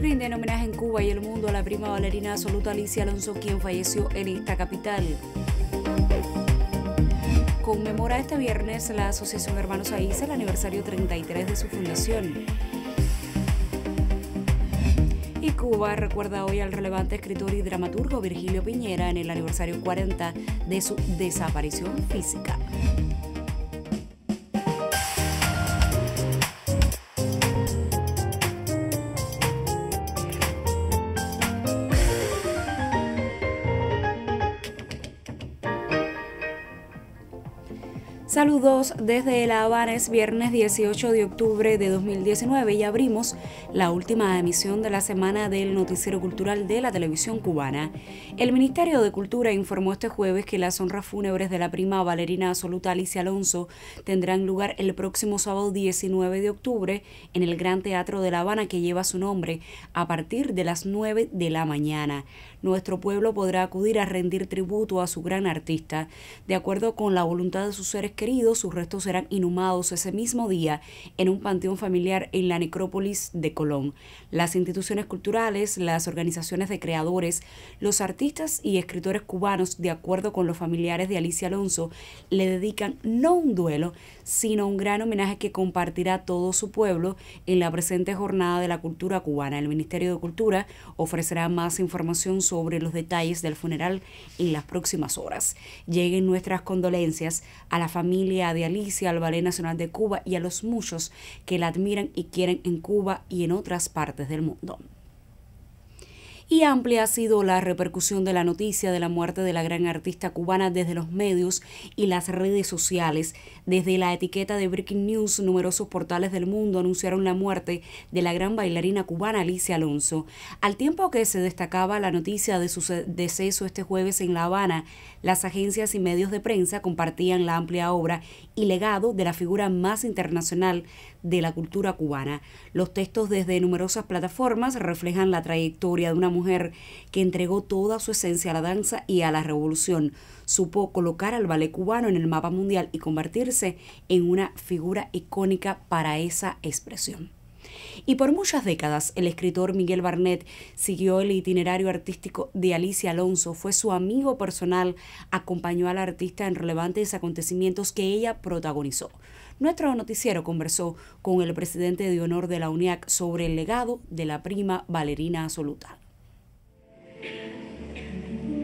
Rinden homenaje en Cuba y el mundo a la prima bailarina absoluta Alicia Alonso, quien falleció en esta capital. Conmemora este viernes la Asociación Hermanos Aiza el aniversario 33 de su fundación. Y Cuba recuerda hoy al relevante escritor y dramaturgo Virgilio Piñera en el aniversario 40 de su desaparición física. Saludos desde La Habana, es viernes 18 de octubre de 2019 y abrimos la última emisión de la semana del Noticiero Cultural de la televisión cubana. El Ministerio de Cultura informó este jueves que las honras fúnebres de la prima bailarina absoluta Alicia Alonso tendrán lugar el próximo sábado 19 de octubre en el Gran Teatro de La Habana, que lleva su nombre, a partir de las 9 de la mañana. Nuestro pueblo podrá acudir a rendir tributo a su gran artista. De acuerdo con la voluntad de sus seres queridos, sus restos serán inhumados ese mismo día en un panteón familiar en la necrópolis de Colón. Las instituciones culturales, las organizaciones de creadores, los artistas y escritores cubanos, de acuerdo con los familiares de Alicia Alonso, le dedican no un duelo, sino un gran homenaje que compartirá todo su pueblo en la presente jornada de la cultura cubana. El Ministerio de Cultura ofrecerá más información sobre los detalles del funeral en las próximas horas. Lleguen nuestras condolencias a la familia de Alicia, al Ballet Nacional de Cuba y a los muchos que la admiran y quieren en Cuba y en otras partes del mundo. Y amplia ha sido la repercusión de la noticia de la muerte de la gran artista cubana desde los medios y las redes sociales. Desde la etiqueta de Breaking News, numerosos portales del mundo anunciaron la muerte de la gran bailarina cubana Alicia Alonso. Al tiempo que se destacaba la noticia de su deceso este jueves en La Habana, las agencias y medios de prensa compartían la amplia obra y legado de la figura más internacional de la cultura cubana. Los textos desde numerosas plataformas reflejan la trayectoria de una mujer que entregó toda su esencia a la danza y a la revolución. Supo colocar al ballet cubano en el mapa mundial y convertirse en una figura icónica para esa expresión. Y por muchas décadas, el escritor Miguel Barnett siguió el itinerario artístico de Alicia Alonso, fue su amigo personal, acompañó al artista en relevantes acontecimientos que ella protagonizó. Nuestro noticiero conversó con el presidente de honor de la UNIAC sobre el legado de la prima bailarina absoluta.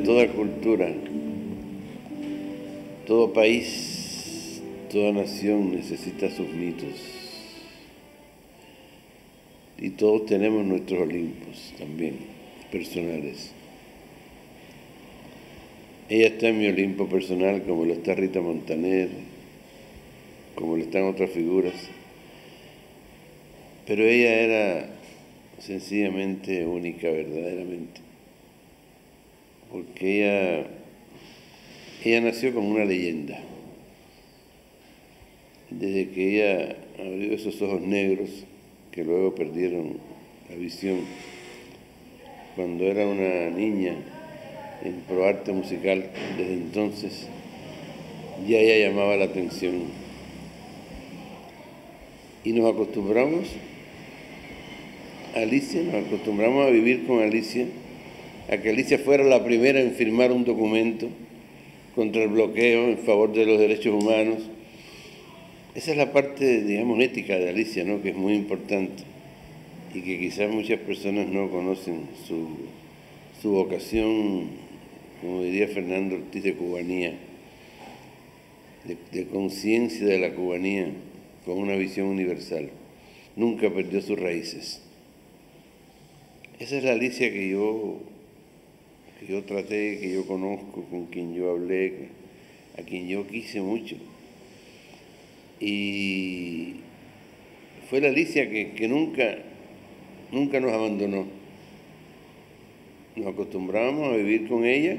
Toda cultura, todo país, toda nación necesita sus mitos. Y todos tenemos nuestros Olimpos también, personales. Ella está en mi Olimpo personal, como lo está Rita Montaner, como lo están otras figuras. Pero ella era sencillamente única, verdaderamente. Porque ella nació como una leyenda. Desde que ella abrió esos ojos negros, que luego perdieron la visión, cuando era una niña en ProArte musical, desde entonces ya ella llamaba la atención. Y nos acostumbramos a Alicia, nos acostumbramos a vivir con Alicia, a que Alicia fuera la primera en firmar un documento contra el bloqueo en favor de los derechos humanos. Esa es la parte, digamos, ética de Alicia, ¿no?, que es muy importante y que quizás muchas personas no conocen, su vocación, como diría Fernando Ortiz, de cubanía, de conciencia de la cubanía con una visión universal. Nunca perdió sus raíces. Esa es la Alicia que yo traté, que yo conozco, con quien yo hablé, a quien yo quise mucho. Y fue la Alicia que nunca nos abandonó. Nos acostumbrábamos a vivir con ella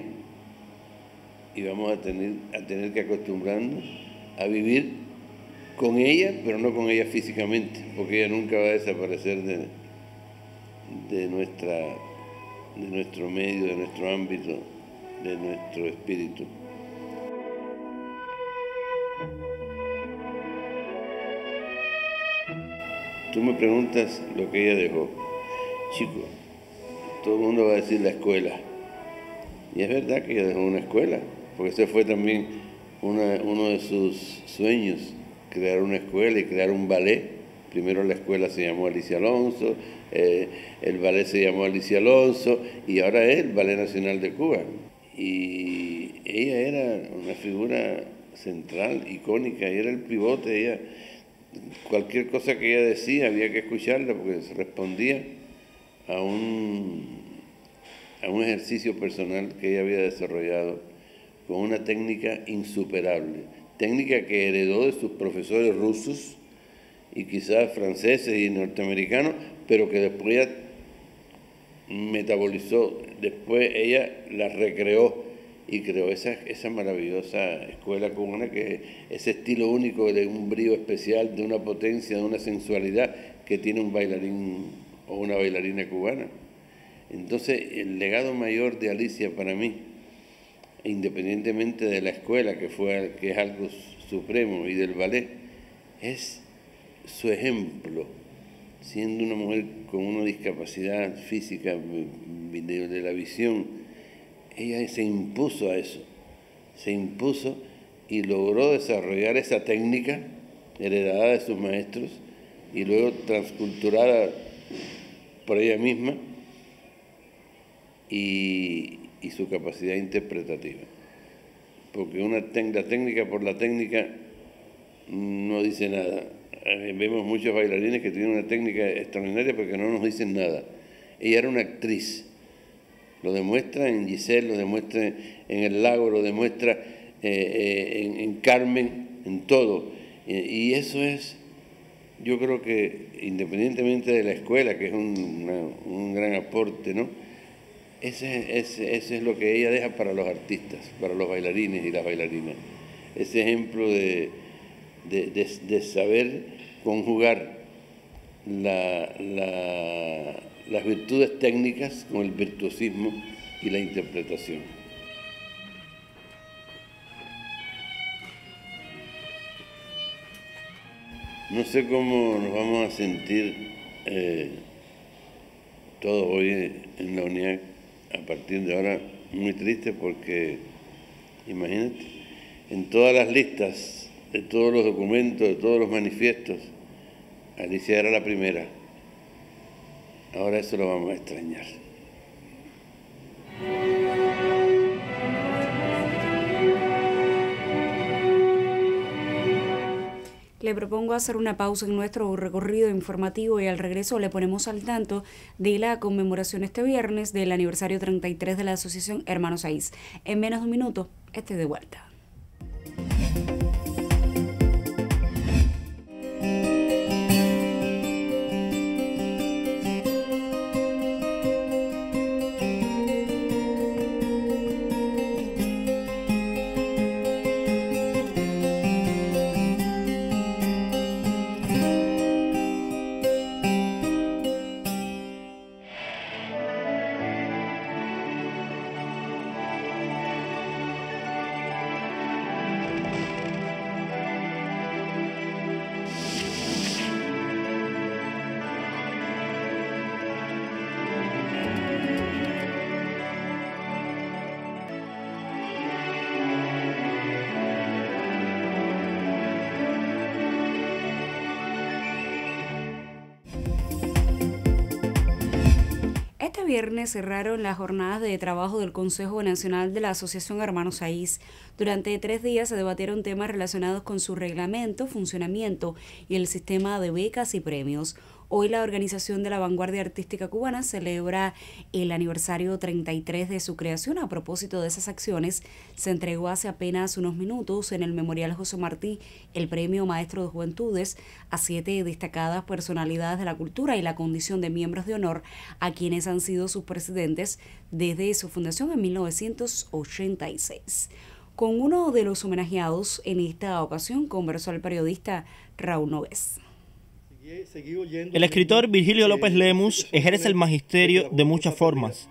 y vamos a tener que acostumbrarnos a vivir con ella, pero no con ella físicamente, porque ella nunca va a desaparecer de nuestro medio, de nuestro ámbito, de nuestro espíritu. Tú me preguntas lo que ella dejó. chico, todo el mundo va a decir la escuela. Y es verdad que ella dejó una escuela, porque ese fue también uno de sus sueños, crear una escuela y crear un ballet. Primero la escuela se llamó Alicia Alonso, el ballet se llamó Alicia Alonso y ahora es el Ballet Nacional de Cuba. Y ella era una figura central, icónica, y era el pivote. Ella, cualquier cosa que ella decía había que escucharla porque se respondía a un ejercicio personal que ella había desarrollado con una técnica insuperable, técnica que heredó de sus profesores rusos y quizás franceses y norteamericanos, pero que después ella metabolizó, después ella la recreó y creó esa maravillosa escuela cubana, que es ese estilo único de un brío especial, de una potencia, de una sensualidad que tiene un bailarín o una bailarina cubana. Entonces, el legado mayor de Alicia para mí, independientemente de la escuela, que es algo supremo, y del ballet, es su ejemplo, siendo una mujer con una discapacidad física de la visión. Ella se impuso a eso, se impuso y logró desarrollar esa técnica heredada de sus maestros y luego transculturada por ella misma, y su capacidad interpretativa. Porque la técnica por la técnica no dice nada. Vemos muchos bailarines que tienen una técnica extraordinaria porque no nos dicen nada. Ella era una actriz. Lo demuestra en Giselle, lo demuestra en El Lago, lo demuestra en Carmen, en todo. Y eso es, yo creo que independientemente de la escuela, que es un gran aporte, ¿no? Ese es lo que ella deja para los artistas, para los bailarines y las bailarinas. Ese ejemplo de saber conjugar las virtudes técnicas con el virtuosismo y la interpretación. No sé cómo nos vamos a sentir todos hoy en la UNIAC a partir de ahora, muy triste porque, imagínate, en todas las listas, de todos los documentos, de todos los manifiestos, Alicia era la primera. Ahora eso lo vamos a extrañar. Le propongo hacer una pausa en nuestro recorrido informativo y al regreso le ponemos al tanto de la conmemoración este viernes del aniversario 33 de la Asociación Hermanos Saiz. En menos de un minuto, estoy de vuelta. Este viernes cerraron las jornadas de trabajo del Consejo Nacional de la Asociación Hermanos Saiz. Durante 3 días se debatieron temas relacionados con su reglamento, funcionamiento y el sistema de becas y premios. Hoy la Organización de la Vanguardia Artística Cubana celebra el aniversario 33 de su creación. A propósito de esas acciones, se entregó hace apenas unos minutos en el Memorial José Martí el Premio Maestro de Juventudes a 7 destacadas personalidades de la cultura y la condición de miembros de honor a quienes han sido sus presidentes desde su fundación en 1986. Con uno de los homenajeados en esta ocasión conversó el periodista Raúl Nogués. El escritor Virgilio López Lemus ejerce el magisterio de muchas formas.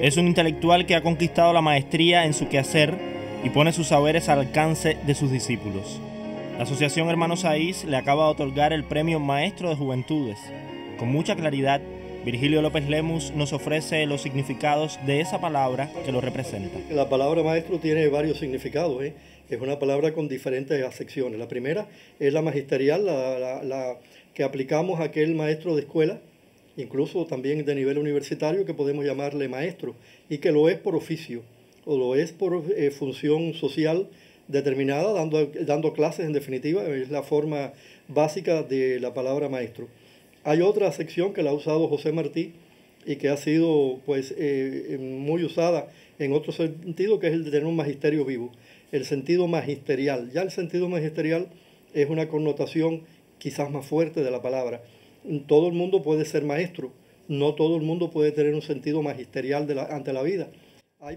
Es un intelectual que ha conquistado la maestría en su quehacer y pone sus saberes al alcance de sus discípulos. La Asociación Hermanos Saiz le acaba de otorgar el Premio Maestro de Juventudes. Con mucha claridad, Virgilio López Lemus nos ofrece los significados de esa palabra que lo representa. La palabra maestro tiene varios significados, ¿eh? Es una palabra con diferentes acepciones. La primera es la magisterial, la que aplicamos a aquel maestro de escuela, incluso también de nivel universitario, que podemos llamarle maestro, y que lo es por oficio, o lo es por función social determinada, dando clases en definitiva, es la forma básica de la palabra maestro. Hay otra acepción que la ha usado José Martí y que ha sido pues, muy usada en otro sentido, que es el de tener un magisterio vivo, el sentido magisterial. Ya el sentido magisterial es una connotación quizás más fuerte de la palabra. Todo el mundo puede ser maestro, no todo el mundo puede tener un sentido magisterial ante la vida.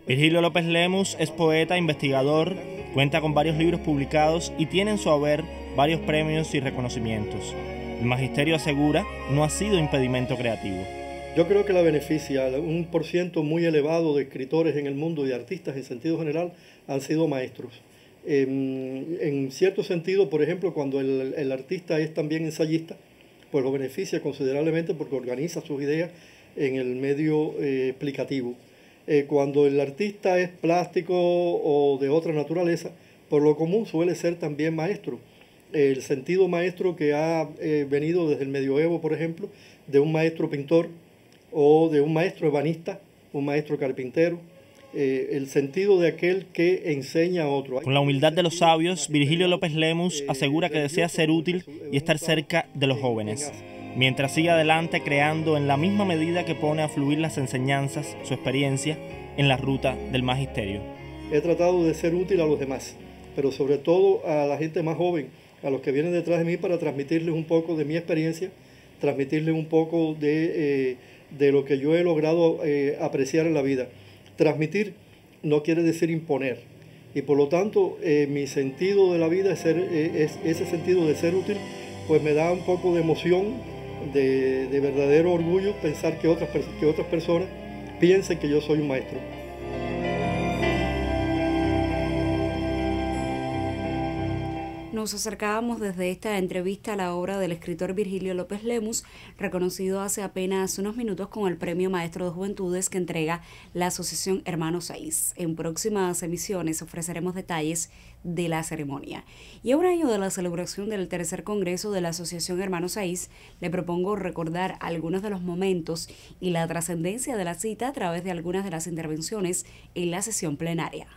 Virgilio López Lemus es poeta, investigador, cuenta con varios libros publicados y tiene en su haber varios premios y reconocimientos. El magisterio asegura no ha sido impedimento creativo. Yo creo que la beneficia. Un % muy elevado de escritores en el mundo y de artistas en sentido general han sido maestros. En cierto sentido, por ejemplo, cuando el artista es también ensayista, pues lo beneficia considerablemente porque organiza sus ideas en el medio explicativo. Cuando el artista es plástico o de otra naturaleza, por lo común suele ser también maestro. El sentido maestro que ha venido desde el medioevo, por ejemplo, de un maestro pintor o de un maestro ebanista, un maestro carpintero, el sentido de aquel que enseña a otro. Con la humildad de los sabios, Virgilio López Lemus asegura que desea ser útil y estar cerca de los jóvenes, mientras sigue adelante creando en la misma medida que pone a fluir las enseñanzas, su experiencia, en la ruta del magisterio. He tratado de ser útil a los demás, pero sobre todo a la gente más joven, a los que vienen detrás de mí, para transmitirles un poco de mi experiencia, transmitirles un poco de lo que yo he logrado apreciar en la vida. Transmitir no quiere decir imponer, y por lo tanto mi sentido de la vida es ese sentido de ser útil, pues me da un poco de emoción, de verdadero orgullo pensar que otras personas piensen que yo soy un maestro. Nos acercábamos desde esta entrevista a la obra del escritor Virgilio López Lemus, reconocido hace apenas unos minutos con el Premio Maestro de Juventudes que entrega la Asociación Hermanos Saiz. En próximas emisiones ofreceremos detalles de la ceremonia. Y a un año de la celebración del tercer congreso de la Asociación Hermanos Saiz, le propongo recordar algunos de los momentos y la trascendencia de la cita a través de algunas de las intervenciones en la sesión plenaria.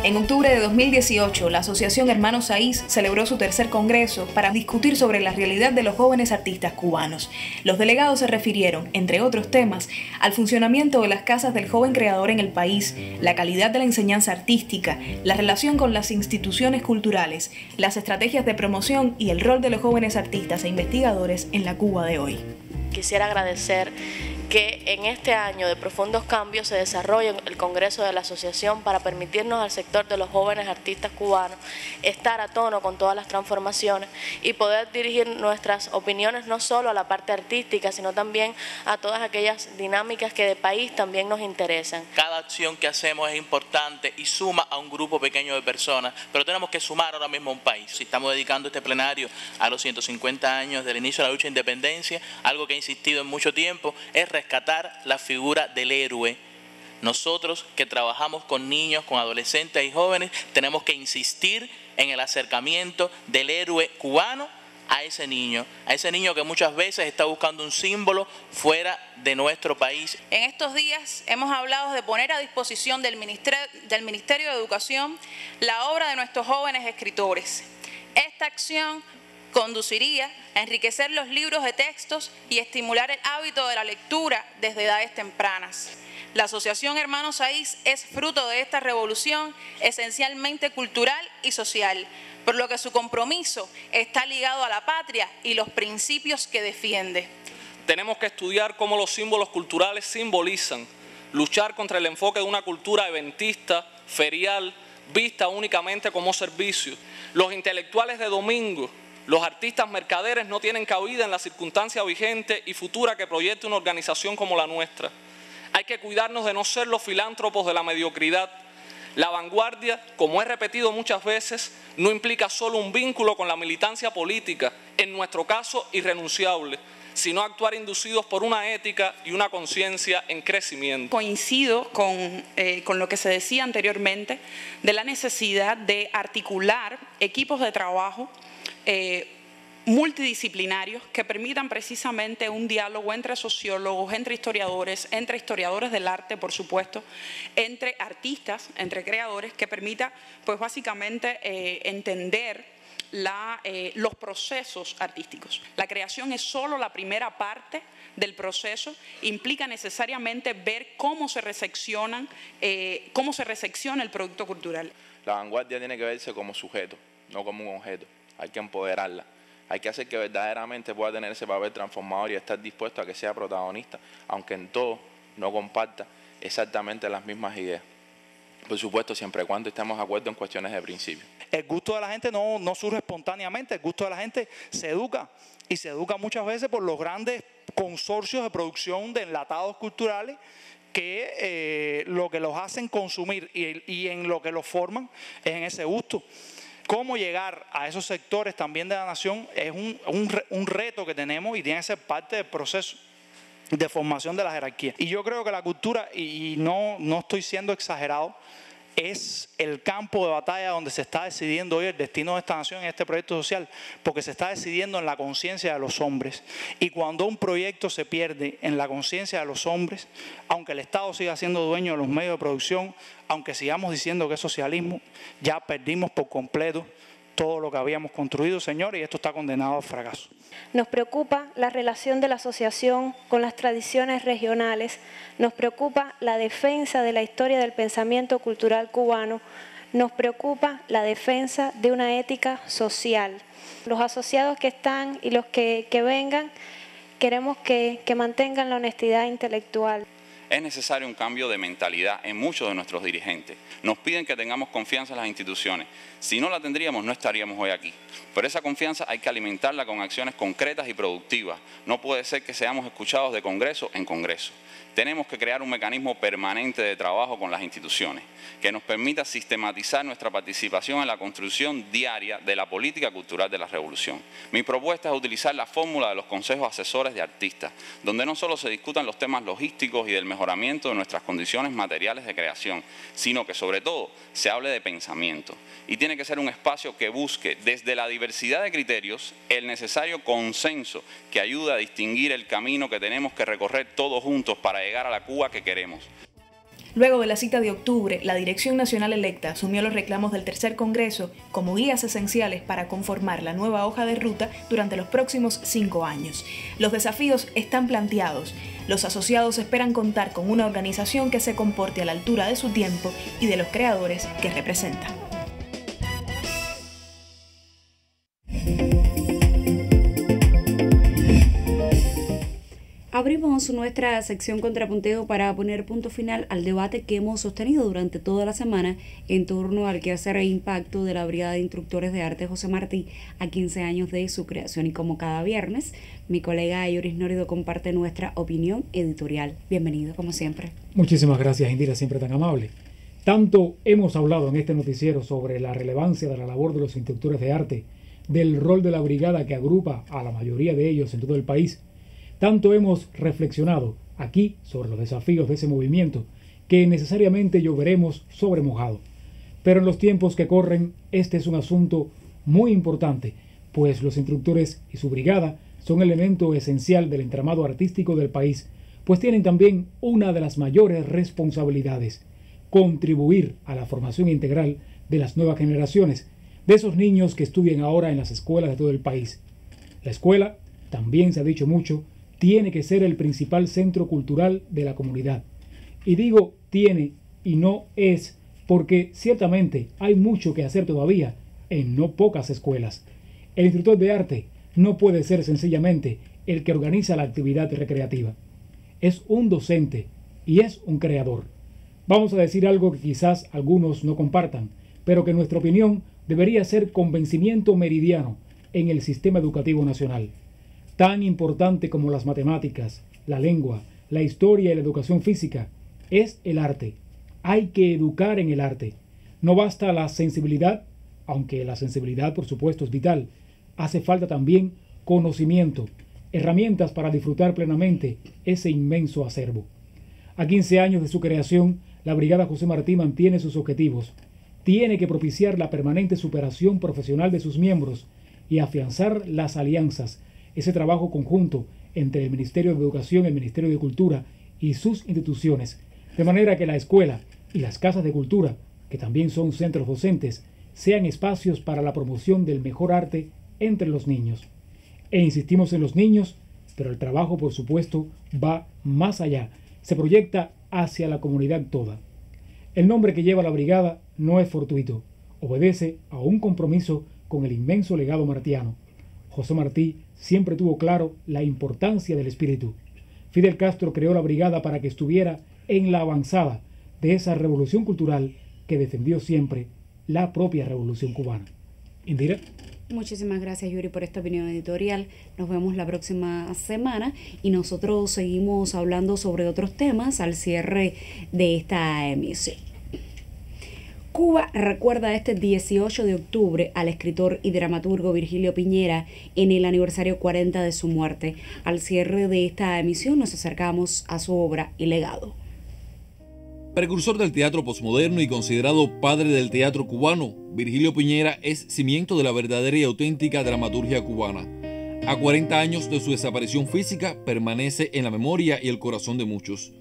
En octubre de 2018, la Asociación Hermanos Saiz celebró su tercer congreso para discutir sobre la realidad de los jóvenes artistas cubanos. Los delegados se refirieron, entre otros temas, al funcionamiento de las casas del joven creador en el país, la calidad de la enseñanza artística, la relación con las instituciones culturales, las estrategias de promoción y el rol de los jóvenes artistas e investigadores en la Cuba de hoy. Quisiera agradecer que en este año de profundos cambios se desarrolle el Congreso de la Asociación para permitirnos al sector de los jóvenes artistas cubanos estar a tono con todas las transformaciones y poder dirigir nuestras opiniones no solo a la parte artística, sino también a todas aquellas dinámicas que de país también nos interesan. Cada acción que hacemos es importante y suma a un grupo pequeño de personas, pero tenemos que sumar ahora mismo a un país. Si estamos dedicando este plenario a los 150 años del inicio de la lucha de independencia, algo que he insistido en mucho tiempo es rescatar la figura del héroe. Nosotros que trabajamos con niños, con adolescentes y jóvenes, tenemos que insistir en el acercamiento del héroe cubano a ese niño que muchas veces está buscando un símbolo fuera de nuestro país. En estos días hemos hablado de poner a disposición del Ministerio de Educación la obra de nuestros jóvenes escritores. Esta acción conduciría a enriquecer los libros de textos y estimular el hábito de la lectura desde edades tempranas. La Asociación Hermanos Saiz es fruto de esta revolución esencialmente cultural y social, por lo que su compromiso está ligado a la patria y los principios que defiende. Tenemos que estudiar cómo los símbolos culturales simbolizan, luchar contra el enfoque de una cultura eventista, ferial, vista únicamente como servicio. Los intelectuales de domingo, los artistas mercaderes no tienen cabida en la circunstancia vigente y futura que proyecte una organización como la nuestra. Hay que cuidarnos de no ser los filántropos de la mediocridad. La vanguardia, como he repetido muchas veces, no implica solo un vínculo con la militancia política, en nuestro caso irrenunciable, sino actuar inducidos por una ética y una conciencia en crecimiento. Coincido con lo que se decía anteriormente de la necesidad de articular equipos de trabajo multidisciplinarios que permitan precisamente un diálogo entre sociólogos, entre historiadores del arte, por supuesto, entre artistas, entre creadores, que permita, pues básicamente, entender los procesos artísticos. La creación es solo la primera parte del proceso, implica necesariamente ver cómo se resecciona el producto cultural. La vanguardia tiene que verse como sujeto, no como un objeto. Hay que empoderarla. Hay que hacer que verdaderamente pueda tener ese papel transformador y estar dispuesto a que sea protagonista, aunque en todo no comparta exactamente las mismas ideas. Por supuesto, siempre y cuando estemos de acuerdo en cuestiones de principio. El gusto de la gente no surge espontáneamente, el gusto de la gente se educa, y se educa muchas veces por los grandes consorcios de producción de enlatados culturales que lo que los hacen consumir y en lo que los forman es en ese gusto. Cómo llegar a esos sectores también de la nación es un reto que tenemos y tiene que ser parte del proceso de formación de la jerarquía. Y yo creo que la cultura, y no estoy siendo exagerado, es el campo de batalla donde se está decidiendo hoy el destino de esta nación en este proyecto social, porque se está decidiendo en la conciencia de los hombres. Y cuando un proyecto se pierde en la conciencia de los hombres, aunque el Estado siga siendo dueño de los medios de producción, aunque sigamos diciendo que es socialismo, ya perdimos por completo todo lo que habíamos construido, señores, y esto está condenado al fracaso. Nos preocupa la relación de la asociación con las tradiciones regionales, nos preocupa la defensa de la historia del pensamiento cultural cubano, nos preocupa la defensa de una ética social. Los asociados que están y los que vengan, queremos que mantengan la honestidad intelectual. Es necesario un cambio de mentalidad en muchos de nuestros dirigentes. Nos piden que tengamos confianza en las instituciones. Si no la tendríamos, no estaríamos hoy aquí. Pero esa confianza hay que alimentarla con acciones concretas y productivas. No puede ser que seamos escuchados de congreso en congreso. Tenemos que crear un mecanismo permanente de trabajo con las instituciones que nos permita sistematizar nuestra participación en la construcción diaria de la política cultural de la revolución. Mi propuesta es utilizar la fórmula de los consejos asesores de artistas, donde no solo se discutan los temas logísticos y del mejoramiento de nuestras condiciones materiales de creación, sino que sobre todo se hable de pensamiento. Y tiene que ser un espacio que busque desde la diversidad de criterios el necesario consenso que ayude a distinguir el camino que tenemos que recorrer todos juntos para llegar a la Cuba que queremos. Luego de la cita de octubre, la Dirección Nacional electa asumió los reclamos del Tercer Congreso como guías esenciales para conformar la nueva hoja de ruta durante los próximos 5 años. Los desafíos están planteados. Los asociados esperan contar con una organización que se comporte a la altura de su tiempo y de los creadores que representa. Abrimos nuestra sección Contrapunteo para poner punto final al debate que hemos sostenido durante toda la semana en torno al quehacer e impacto de la Brigada de Instructores de Arte José Martí a 15 años de su creación. Y como cada viernes, mi colega Yoris Nórido comparte nuestra opinión editorial. Bienvenido, como siempre. Muchísimas gracias, Indira, siempre tan amable. Tanto hemos hablado en este noticiero sobre la relevancia de la labor de los instructores de arte, del rol de la brigada que agrupa a la mayoría de ellos en todo el país. Tanto hemos reflexionado aquí sobre los desafíos de ese movimiento que necesariamente lloveremos sobre mojado. Pero en los tiempos que corren, este es un asunto muy importante, pues los instructores y su brigada son elemento esencial del entramado artístico del país, pues tienen también una de las mayores responsabilidades: contribuir a la formación integral de las nuevas generaciones, de esos niños que estudian ahora en las escuelas de todo el país. La escuela, también se ha dicho mucho, tiene que ser el principal centro cultural de la comunidad. Y digo tiene y no es, porque ciertamente hay mucho que hacer todavía en no pocas escuelas. El instructor de arte no puede ser sencillamente el que organiza la actividad recreativa. Es un docente y es un creador. Vamos a decir algo que quizás algunos no compartan, pero que en nuestra opinión debería ser convencimiento meridiano en el sistema educativo nacional. Tan importante como las matemáticas, la lengua, la historia y la educación física es el arte. Hay que educar en el arte. No basta la sensibilidad, aunque la sensibilidad por supuesto es vital, hace falta también conocimiento, herramientas para disfrutar plenamente ese inmenso acervo. A 15 años de su creación, la Brigada José Martí mantiene sus objetivos. Tiene que propiciar la permanente superación profesional de sus miembros y afianzar las alianzas, ese trabajo conjunto entre el Ministerio de Educación, el Ministerio de Cultura y sus instituciones, de manera que la escuela y las casas de cultura, que también son centros docentes, sean espacios para la promoción del mejor arte entre los niños. E insistimos en los niños, pero el trabajo, por supuesto, va más allá, se proyecta hacia la comunidad toda. El nombre que lleva la brigada no es fortuito, obedece a un compromiso con el inmenso legado martiano. José Martí siempre tuvo claro la importancia del espíritu. Fidel Castro creó la brigada para que estuviera en la avanzada de esa revolución cultural que defendió siempre la propia revolución cubana. Indira. Muchísimas gracias, Yuri, por esta opinión editorial. Nos vemos la próxima semana y nosotros seguimos hablando sobre otros temas al cierre de esta emisión. Cuba recuerda este 18 de octubre al escritor y dramaturgo Virgilio Piñera en el aniversario 40 de su muerte. Al cierre de esta emisión nos acercamos a su obra y legado. Precursor del teatro posmoderno y considerado padre del teatro cubano, Virgilio Piñera es cimiento de la verdadera y auténtica dramaturgia cubana. A 40 años de su desaparición física, permanece en la memoria y el corazón de muchos.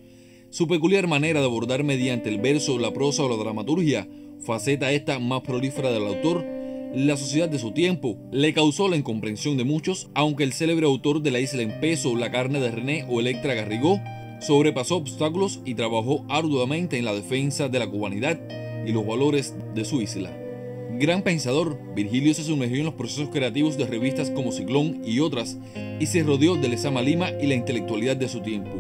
Su peculiar manera de abordar mediante el verso, la prosa o la dramaturgia, faceta esta más prolífera del autor, la sociedad de su tiempo, le causó la incomprensión de muchos, aunque el célebre autor de La isla en peso, La carne de René o Electra Garrigó sobrepasó obstáculos y trabajó arduamente en la defensa de la cubanidad y los valores de su isla. Gran pensador, Virgilio se sumergió en los procesos creativos de revistas como Ciclón y otras y se rodeó de Lezama Lima y la intelectualidad de su tiempo.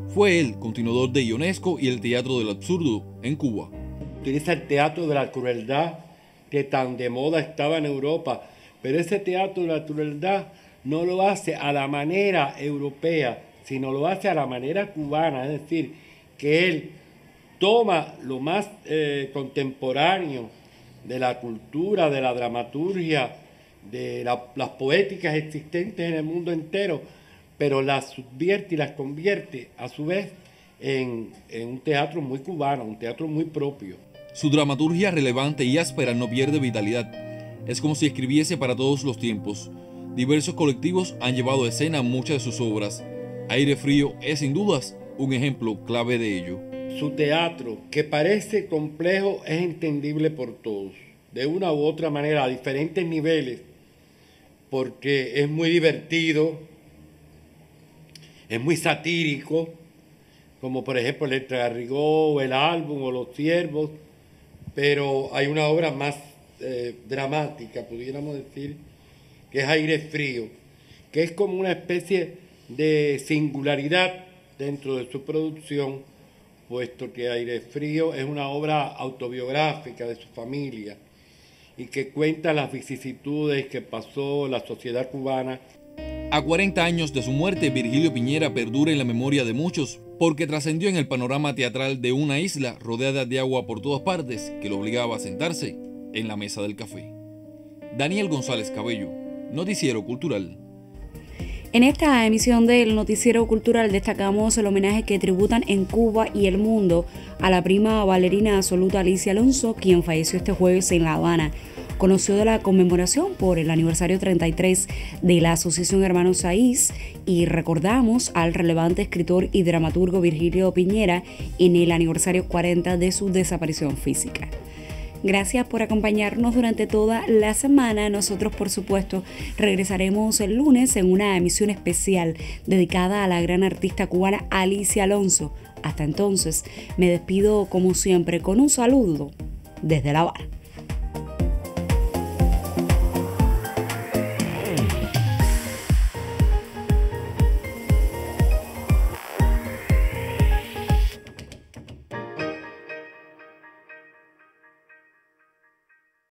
Fue él continuador de Ionesco y el teatro del absurdo en Cuba. Utiliza el teatro de la crueldad que tan de moda estaba en Europa, pero ese teatro de la crueldad no lo hace a la manera europea, sino lo hace a la manera cubana, es decir, que él toma lo más contemporáneo de la cultura, de la dramaturgia, de las poéticas existentes en el mundo entero, pero las subvierte y las convierte a su vez en un teatro muy cubano, un teatro muy propio. Su dramaturgia relevante y áspera no pierde vitalidad. Es como si escribiese para todos los tiempos. Diversos colectivos han llevado a escena muchas de sus obras. Aire Frío es sin dudas un ejemplo clave de ello. Su teatro, que parece complejo, es entendible por todos, de una u otra manera, a diferentes niveles, porque es muy divertido, es muy satírico, como por ejemplo Electra Garrigó, El álbum o Los Ciervos, pero hay una obra más dramática, pudiéramos decir, que es Aire Frío, que es como una especie de singularidad dentro de su producción, puesto que Aire Frío es una obra autobiográfica de su familia y que cuenta las vicisitudes que pasó la sociedad cubana. A 40 años de su muerte, Virgilio Piñera perdura en la memoria de muchos porque trascendió en el panorama teatral de una isla rodeada de agua por todas partes que lo obligaba a sentarse en la mesa del café. Daniel González Cabello, Noticiero Cultural. En esta emisión del Noticiero Cultural destacamos el homenaje que tributan en Cuba y el mundo a la prima bailarina absoluta Alicia Alonso, quien falleció este jueves en La Habana. Conoció de la conmemoración por el aniversario 33 de la Asociación Hermanos Saiz y recordamos al relevante escritor y dramaturgo Virgilio Piñera en el aniversario 40 de su desaparición física. Gracias por acompañarnos durante toda la semana. Nosotros, por supuesto, regresaremos el lunes en una emisión especial dedicada a la gran artista cubana Alicia Alonso. Hasta entonces, me despido como siempre con un saludo desde La Habana.